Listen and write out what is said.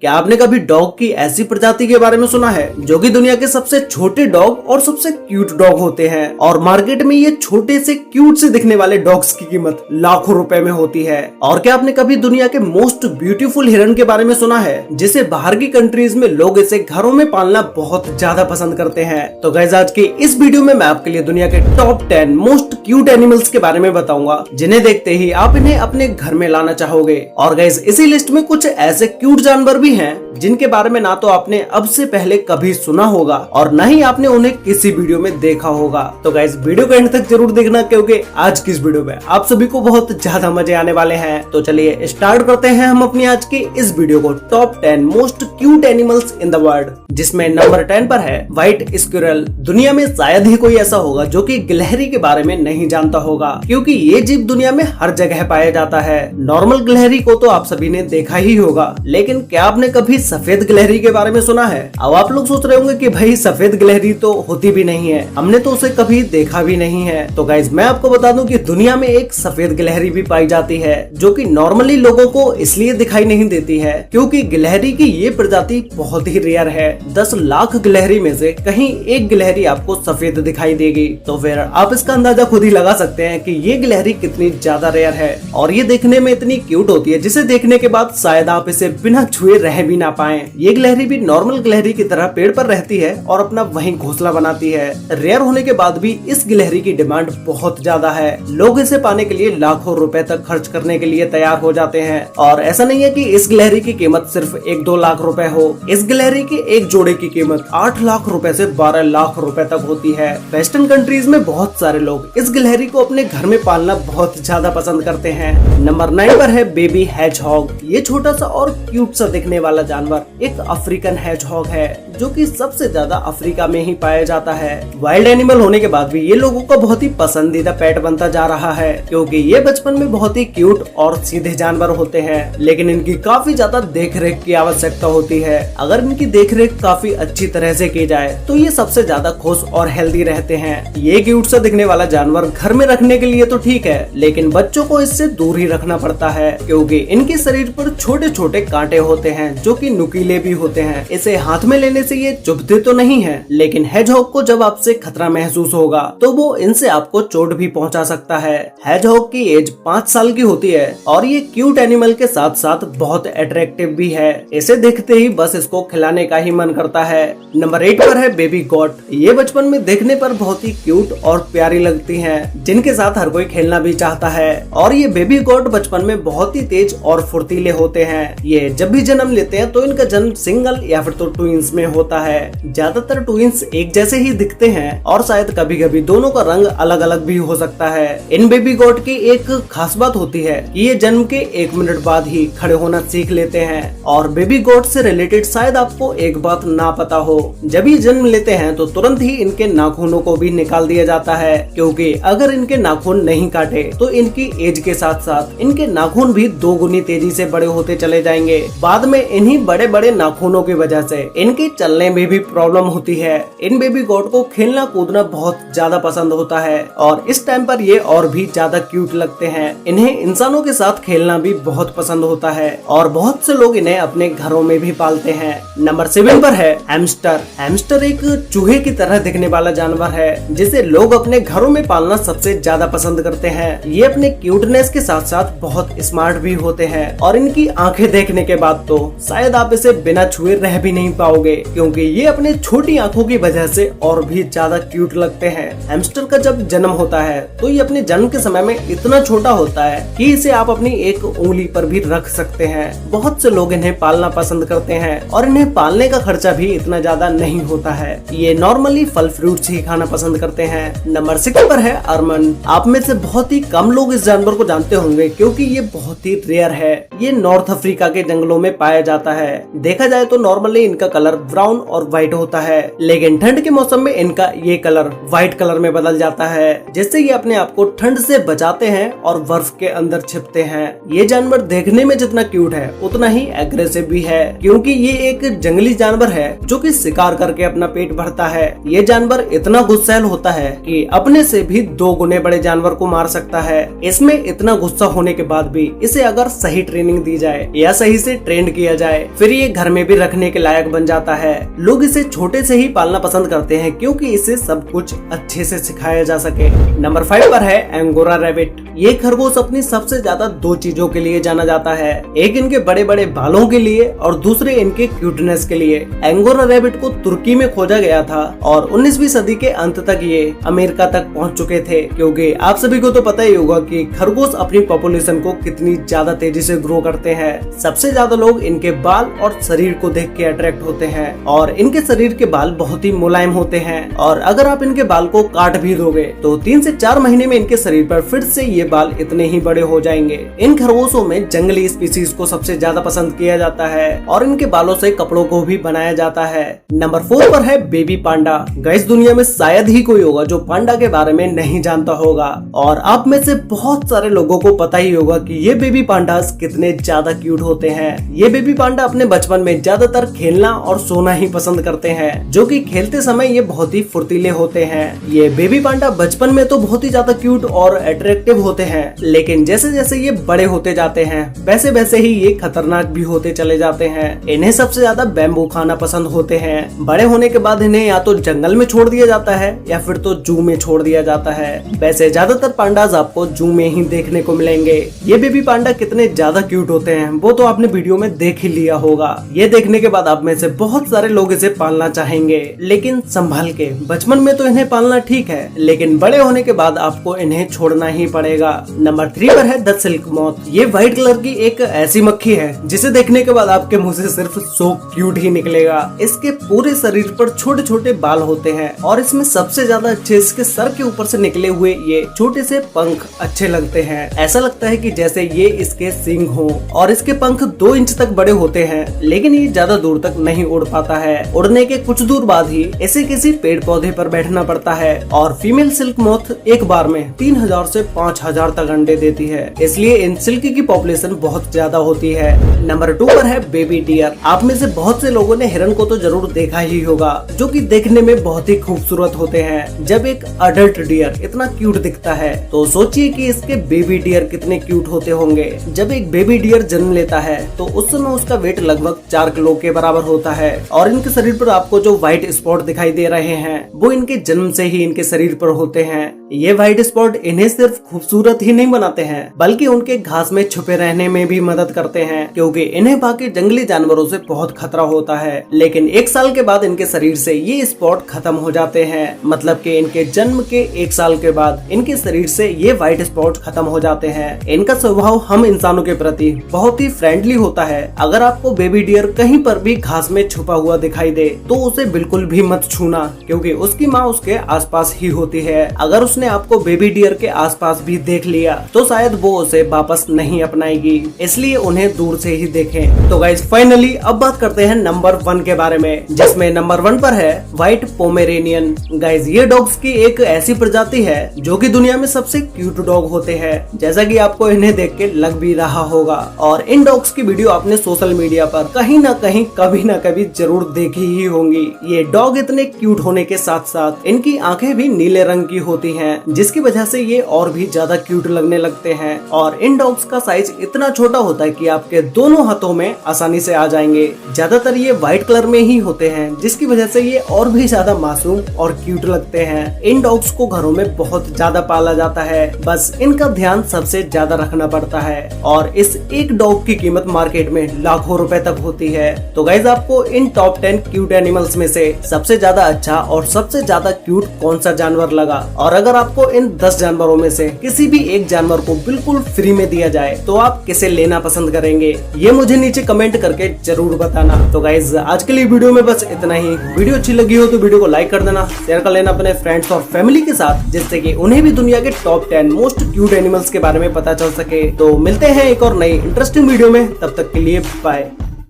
क्या आपने कभी डॉग की ऐसी प्रजाति के बारे में सुना है जो कि दुनिया के सबसे छोटे डॉग और सबसे क्यूट डॉग होते हैं और मार्केट में ये छोटे से क्यूट से दिखने वाले डॉग्स की कीमत लाखों रुपए में होती है। और क्या आपने कभी दुनिया के मोस्ट ब्यूटीफुल हिरन के बारे में सुना है जिसे बाहर की कंट्रीज में लोग इसे घरों में पालना बहुत ज्यादा पसंद करते हैं। तो गाइस आज के इस वीडियो में मैं आपके लिए दुनिया के टॉप 10 मोस्ट क्यूट एनिमल्स के बारे में बताऊंगा जिन्हें देखते ही आप इन्हें अपने घर में लाना चाहोगे। और गाइस इसी लिस्ट में कुछ ऐसे क्यूट जानवर भी हैं जिनके बारे में ना तो आपने अब से पहले कभी सुना होगा और न ही आपने उन्हें किसी वीडियो में देखा होगा। तो गाइस वीडियो को एंड तक जरूर देखना क्योंकि आज की इस वीडियो में आप सभी को बहुत ज्यादा मजे आने वाले हैं। तो चलिए स्टार्ट करते हैं हम अपनी आज की इस वीडियो को top 10 most cute animals in the world, जिसमें नंबर 10 पर है व्हाइट स्क्विरल। दुनिया में शायद ही कोई ऐसा होगा जो कि गिलहरी के बारे में नहीं जानता होगा क्योंकि ये जीव दुनिया में हर जगह पाया जाता है। नॉर्मल गिलहरी को तो आप सभी ने देखा ही होगा, लेकिन क्या आपने कभी सफेद गिलहरी के बारे में सुना है? अब आप लोग सोच रहे होंगे कि भाई सफेद गिलहरी तो होती भी नहीं है, हमने तो उसे कभी देखा भी नहीं है। तो गाइज मैं आपको बता दूं कि दुनिया में एक सफेद गिलहरी भी पाई जाती है जो कि नॉर्मली लोगों को इसलिए दिखाई नहीं देती है क्योंकि गिलहरी की ये प्रजाति बहुत ही रेयर है। 10 लाख गिलहरी में से कहीं एक गिलहरी आपको सफेद दिखाई देगी। तो फिर आप इसका अंदाजा खुद ही लगा सकते हैं कि ये गिलहरी कितनी ज्यादा रेयर है और ये देखने में इतनी क्यूट होती है जिसे देखने के बाद शायद आप इसे बिना छुए रह भी ना पाएं। ये गिलहरी भी नॉर्मल गिलहरी की तरह पेड़ पर रहती है और अपना वहीं घोंसला बनाती है। रेयर होने के बाद भी इस गिलहरी की डिमांड बहुत ज्यादा है। लोग इसे पाने के लिए लाखों रुपए तक खर्च करने के लिए तैयार हो जाते हैं। और ऐसा नहीं है कि इस गिलहरी की कीमत सिर्फ 1-2 लाख रुपए हो। इस गिलहरी की एक जोड़े की कीमत 8 लाख रुपए से 12 लाख रुपए तक होती है। वेस्टर्न कंट्रीज में बहुत सारे लोग इस गिलहरी को अपने घर में पालना बहुत ज्यादा पसंद करते हैं। नंबर 9 पर है बेबी हेजहॉग। ये छोटा सा और क्यूट सा दिखने वाला जानवर एक अफ्रीकन हेजहॉग है जो कि सबसे ज्यादा अफ्रीका में ही पाया जाता है। वाइल्ड एनिमल होने के बाद भी ये लोगों का बहुत ही पसंदीदा पेट बनता जा रहा है क्योंकि ये बचपन में बहुत ही क्यूट और सीधे जानवर होते हैं, लेकिन इनकी काफी ज्यादा देखरेख की आवश्यकता होती है। अगर इनकी देखरेख काफी अच्छी तरह से की जाए तो ये सबसे ज्यादा खुश और हेल्दी रहते हैं। ये क्यूट सा दिखने वाला जानवर घर में रखने के लिए तो ठीक है, लेकिन बच्चों को इससे दूर ही रखना पड़ता है क्योंकि इनके शरीर पर छोटे छोटे कांटे होते हैं जो कि नुकीले भी होते हैं। इसे हाथ में लेने से ये चुभते तो नहीं है, लेकिन हेजहॉग को जब आपसे खतरा महसूस होगा तो वो इनसे आपको चोट भी पहुंचा सकता है। हेजहॉग की एज 5 साल की होती है और ये क्यूट एनिमल के साथ साथ बहुत अट्रैक्टिव भी है। इसे देखते ही बस इसको खिलाने का ही मन करता है। नंबर 8 पर है बेबी गोट। ये बचपन में देखने पर बहुत ही क्यूट और प्यारी लगती हैं, जिनके साथ हर कोई खेलना भी चाहता है। और ये बेबी गोट बचपन में बहुत ही तेज और फुर्तीले होते हैं। ये जब भी जन्म लेते हैं तो इनका जन्म सिंगल या फिर तो ट्विंस में होता है। ज्यादातर ट्विंस एक जैसे ही दिखते हैं और शायद कभी कभी दोनों का रंग अलग अलग भी हो सकता है। इन बेबी गोट की एक खास बात होती है कि ये जन्म के 1 मिनट बाद ही खड़े होना सीख लेते हैं। और बेबी गोट से रिलेटेड शायद आपको एक बात ना पता हो, जब ये जन्म लेते हैं तो तुरंत ही इनके नाखूनों को भी निकाल दिया जाता है क्योंकि अगर इनके नाखून नहीं काटे तो इनकी एज के साथ साथ इनके नाखून भी 2 गुनी तेजी से बड़े होते चले जाएंगे। बाद में इन्हीं बड़े बड़े नाखूनों की वजह से इनके चलने में भी प्रॉब्लम होती है। इन बेबी गोट को खेलना कूदना बहुत ज्यादा पसंद होता है और इस टाइम पर ये और भी ज्यादा क्यूट लगते हैं। इन्हें इंसानों के साथ खेलना भी बहुत पसंद होता है और बहुत से लोग इन्हें अपने घरों में भी पालते हैं। नंबर 7 पर है हैमस्टर। हैमस्टर एक चूहे की तरह दिखने वाला जानवर है जिसे लोग अपने घरों में पालना सबसे ज्यादा पसंद करते हैं। ये अपने क्यूटनेस के साथ साथ बहुत स्मार्ट भी होते हैं और इनकी आंखें देखने के बाद तो शायद आप इसे बिना छुए रह भी नहीं पाओगे क्योंकि ये अपने छोटी आंखों की वजह से और भी ज्यादा क्यूट लगते हैं। हैमस्टर का जब जन्म होता है तो ये अपने जन्म के समय में इतना छोटा होता है कि इसे आप अपनी एक उंगली पर भी रख सकते हैं। बहुत से लोग इन्हें पालना पसंद करते हैं और इन्हें पालने का खर्चा भी इतना ज्यादा नहीं होता है। ये नॉर्मली फल फ्रूट्स ही खाना पसंद करते हैं। नंबर 6 पर है अर्मन। आप में से बहुत ही कम लोग इस जानवर को जानते होंगे क्योंकि ये बहुत ही रेयर है। ये नॉर्थ अफ्रीका के जंगलों में पाया जाता है। देखा जाए तो नॉर्मली इनका कलर ब्राउन और व्हाइट होता है, लेकिन ठंड के मौसम में इनका ये कलर व्हाइट कलर में बदल जाता है जिससे ये अपने आप को ठंड से बचाते हैं और बर्फ के अंदर छिपते हैं। ये जानवर देखने में जितना क्यूट है उतना ही एग्रेसिव भी है क्योंकि ये एक जंगली जानवर है जो कि शिकार करके अपना पेट भरता है। ये जानवर इतना गुस्सैल होता है कि अपने से भी 2 गुने बड़े जानवर को मार सकता है। इसमें इतना गुस्सा होने के बाद भी इसे अगर सही ट्रेनिंग दी जाए या सही से ट्रेंड किया दिया जाए, फिर ये घर में भी रखने के लायक बन जाता है। लोग इसे छोटे से ही पालना पसंद करते हैं क्योंकि इसे सब कुछ अच्छे से सिखाया जा सके। नंबर 5 पर है एंगोरा रैबिट। ये खरगोश अपनी सबसे ज्यादा 2 चीजों के लिए जाना जाता है, एक इनके बड़े बड़े बालों के लिए और दूसरे इनके क्यूटनेस के लिए। एंगोरा रैबिट को तुर्की में खोजा गया था और 19वीं सदी के अंत तक ये अमेरिका तक पहुंच चुके थे, क्योंकि आप सभी को तो पता ही होगा कि खरगोश अपनी पॉपुलेशन को कितनी ज्यादा तेजी से ग्रो करते हैं। सबसे ज्यादा लोग इनके बाल और शरीर को देख के अट्रैक्ट होते हैं और इनके शरीर के बाल बहुत ही मुलायम होते हैं और अगर आप इनके बाल को काट भी दोगे तो 3 से 4 महीने में इनके शरीर पर फिर से ये बाल इतने ही बड़े हो जाएंगे। इन खरगोशों में जंगली स्पीसीज को सबसे ज्यादा पसंद किया जाता है और इनके बालों से कपड़ों को भी बनाया जाता है। नंबर 4 पर है बेबी पांडा। गाइस, दुनिया में शायद ही कोई होगा जो पांडा के बारे में नहीं जानता होगा और आप में से बहुत सारे लोगों को पता ही होगा कि ये बेबी पांडास कितने ज्यादा क्यूट होते हैं। ये बेबी पांडा अपने बचपन में ज्यादातर खेलना और सोना ही पसंद करते हैं, जो कि खेलते समय ये बहुत ही फुर्तीले होते हैं। ये बेबी पांडा बचपन में तो बहुत ही ज्यादा क्यूट और अट्रैक्टिव होते हैं, लेकिन जैसे जैसे ये बड़े होते जाते हैं वैसे वैसे ही ये खतरनाक भी होते चले जाते हैं। इन्हें सबसे ज्यादा बैम्बू खाना पसंद होते हैं। बड़े होने के बाद इन्हें या तो जंगल में छोड़ दिया जाता है या फिर तो जू में छोड़ दिया जाता है। वैसे ज्यादातर पांडाज आपको जू में ही देखने को मिलेंगे। ये बेबी पांडा कितने ज्यादा क्यूट होते हैं वो तो आपने वीडियो में देख ही लिया होगा। ये देखने के बाद आप में से बहुत सारे लोग इसे पालना चाहेंगे, लेकिन संभाल के। बचपन में तो इन्हें पालना ठीक है, लेकिन बड़े होने के बाद आपको इन्हें छोड़ना ही पड़ेगा। नंबर 3 पर है द सिल्क मॉथ। ये व्हाइट कलर की एक ऐसी मक्खी है जिसे देखने के बाद आपके मुंह से सिर्फ सो क्यूट ही निकलेगा। इसके पूरे शरीर पर छोटे छोटे बाल होते हैं और इसमें सबसे ज्यादा अच्छे इसके सर के ऊपर से निकले हुए ये छोटे से पंख अच्छे लगते हैं। ऐसा लगता है कि जैसे ये इसके सींग हो और इसके पंख 2 इंच तक बड़े होते हैं, लेकिन ये ज्यादा दूर तक नहीं उड़ पाता है। उड़ने के कुछ दूर बाद ही इसे किसी पेड़ पौधे पर बैठना पड़ता है और फीमेल सिल्क मॉथ एक बार में 3000 से 5000 तक अंडे देती है, इसलिए इन सिल्क की पॉपुलेशन बहुत ज्यादा होती है। नंबर 2 पर है बेबी डियर। आप में से बहुत से लोगों ने हिरन को तो जरूर देखा ही होगा, जो कि देखने में बहुत ही खूबसूरत होते हैं। जब एक अडल्ट डियर इतना क्यूट दिखता है तो सोचिए कि इसके बेबी डियर कितने क्यूट होते होंगे। जब एक बेबी डियर जन्म लेता है तो उस समय उसका वेट लगभग 4 किलो के बराबर होता है और इनके शरीर पर आपको जो व्हाइट स्पॉट दिखाई दे रहे हैं वो इनके जन्म से ही इनके शरीर पर होते हैं। ये व्हाइट स्पॉट इन्हें सिर्फ खूबसूरत ही नहीं बनाते हैं बल्कि उनके घास में छुपे रहने में भी मदद करते हैं, क्योंकि इन्हें बाकी जंगली जानवरों से बहुत खतरा होता है। लेकिन 1 साल के बाद इनके शरीर से ये स्पॉट खत्म हो जाते हैं, मतलब कि इनके जन्म के 1 साल के बाद इनके शरीर से ये व्हाइट स्पॉट खत्म हो जाते हैं। इनका स्वभाव हम इंसानों के प्रति बहुत ही फ्रेंडली होता है। अगर आपको बेबी डियर कहीं पर भी घास में छुपा हुआ दिखाई दे तो उसे बिल्कुल भी मत छूना, क्योंकि उसकी माँ उसके आसपास ही होती है। अगर उसने आपको बेबी डियर के आसपास भी देख लिया तो शायद वो उसे वापस नहीं अपनाएगी, इसलिए उन्हें दूर से ही देखें। तो गाइस, फाइनली अब बात करते हैं नंबर 1 के बारे में, जिसमें नंबर 1 पर है व्हाइट पोमेरेनियन। गाइस, ये डॉग्स की एक ऐसी प्रजाति है जो कि दुनिया में सबसे क्यूट डॉग होते हैं, जैसा कि आपको इन्हें देख के लग भी रहा होगा। और इन डॉग्स की वीडियो आपने सोशल मीडिया पर कहीं ना कहीं कभी ना कभी जरूर देखी ही होंगी। ये डॉग इतने क्यूट होने के साथ साथ इनकी आंखें भी नीले रंग की होती हैं, जिसकी वजह से ये और भी ज्यादा क्यूट लगने लगते हैं। और इन डॉग्स का साइज इतना छोटा होता है कि आपके दोनों हाथों में आसानी से आ जाएंगे। ज्यादातर ये व्हाइट कलर में ही होते हैं, जिसकी वजह से ये और भी ज्यादा मासूम और क्यूट लगते हैं। इन डॉग्स को घरों में बहुत ज्यादा पाला जाता है, बस इनका ध्यान सबसे ज्यादा रखना पड़ता है और इस एक डॉग की कीमत मार्केट में लाखों रुपए तक होती है। तो गाइज, आपको इन टॉप 10 क्यूट एनिमल्स में से सबसे ज्यादा अच्छा और सबसे ज्यादा क्यूट कौन सा जानवर लगा? और अगर आपको इन 10 जानवरों में से किसी भी एक जानवर को बिल्कुल फ्री में दिया जाए तो आप किसे लेना पसंद करेंगे? ये मुझे नीचे कमेंट करके जरूर बताना। तो गाइज, आज के लिए वीडियो में बस इतना ही। वीडियो अच्छी लगी हो तो वीडियो को लाइक कर देना, शेयर कर लेना अपने फ्रेंड्स और फैमिली के साथ, जिससे कि उन्हें भी दुनिया के टॉप 10 मोस्ट क्यूट एनिमल्स के बारे में पता चल सके। तो मिलते हैं एक और नई इंटरेस्टिंग वीडियो में, तब तक के लिए बाय।